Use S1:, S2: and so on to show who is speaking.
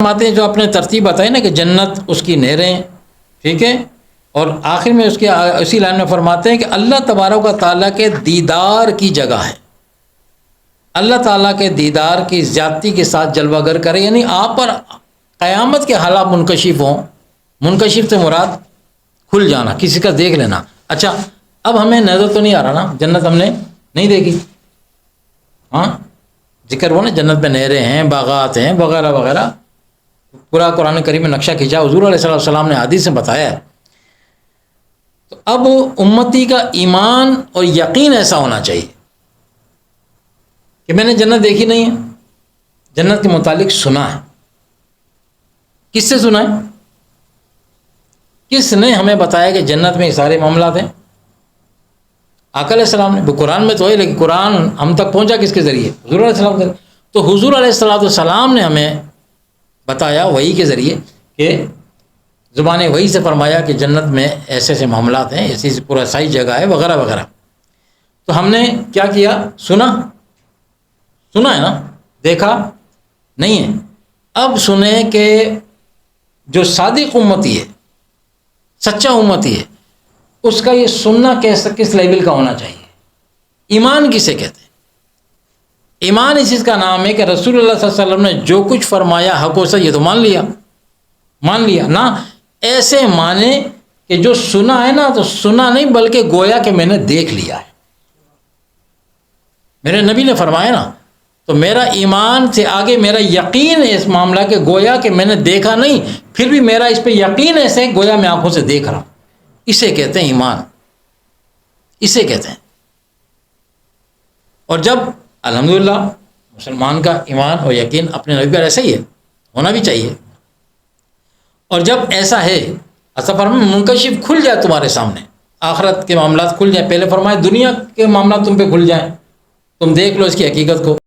S1: فرماتے ہیں جو آپ نے ترتیب بتائی نا کہ جنت اس کی نہریں، ٹھیک ہے، اور آخر میں اس کے اسی لائن میں فرماتے ہیں کہ اللہ تبارک و تعالیٰ کے دیدار کی جگہ ہے، اللہ تعالیٰ کے دیدار کی زیادتی کے ساتھ جلوہ گر کرے، یعنی آپ پر قیامت کے حالات منکشف ہوں۔ منکشف سے مراد کھل جانا، کسی کا دیکھ لینا۔ اچھا اب ہمیں نظر تو نہیں آ رہا نا، جنت ہم نے نہیں دیکھی، ہاں ذکر ہوا نا جنت میں نہریں ہیں، باغات ہیں، وغیرہ وغیرہ، پورا قرآن کریم میں نقشہ کھینچا، حضور علیہ السلام نے حدیث میں بتایا ہے۔ تو اب امتی کا ایمان اور یقین ایسا ہونا چاہیے کہ میں نے جنت دیکھی نہیں ہے، جنت کے متعلق سنا ہے۔ کس سے سنا ہے؟ کس نے ہمیں بتایا کہ جنت میں یہ سارے معاملات ہیں؟ آقا علیہ السلام نے۔ وہ قرآن میں تو ہے، لیکن قرآن ہم تک پہنچا کس کے ذریعے؟ حضور علیہ السلام کے ذریعے۔ تو حضور علیہ السلام نے ہمیں بتایا وحی کے ذریعے، کہ زبان وحی سے فرمایا کہ جنت میں ایسے ایسے معاملات ہیں، ایسی ایسی پورا صحیح جگہ ہے، وغیرہ وغیرہ۔ تو ہم نے کیا کیا؟ سنا ہے نا، دیکھا نہیں ہے۔ اب سنیں کہ جو صادق امتی ہے، سچا امتی ہے، اس کا یہ سننا کس لیول کا ہونا چاہیے؟ ایمان کسے کہتے ہیں؟ ایمان اس چیز کا نام ہے کہ رسول اللہ صلی اللہ علیہ وسلم نے جو کچھ فرمایا حق و صحیح، یہ تو مان لیا نا، ایسے مانے کہ جو سنا ہے نا تو سنا نہیں بلکہ گویا کہ میں نے دیکھ لیا ہے، میرے نبی نے فرمایا نا، تو میرا ایمان سے آگے میرا یقین ہے اس معاملہ کہ گویا کہ میں نے دیکھا نہیں، پھر بھی میرا اس پہ یقین ایسے گویا میں آنکھوں سے دیکھ رہا ہوں۔ اسے کہتے ہیں ایمان، اسے کہتے ہیں۔ اور جب الحمدللہ مسلمان کا ایمان اور یقین اپنے نبی پر ایسا ہی ہے، ہونا بھی چاہیے، اور جب ایسا ہے سفر میں منکشف کھل جائے تمہارے سامنے، آخرت کے معاملات کھل جائیں، پہلے فرمائے دنیا کے معاملات تم پہ کھل جائیں، تم دیکھ لو اس کی حقیقت کو،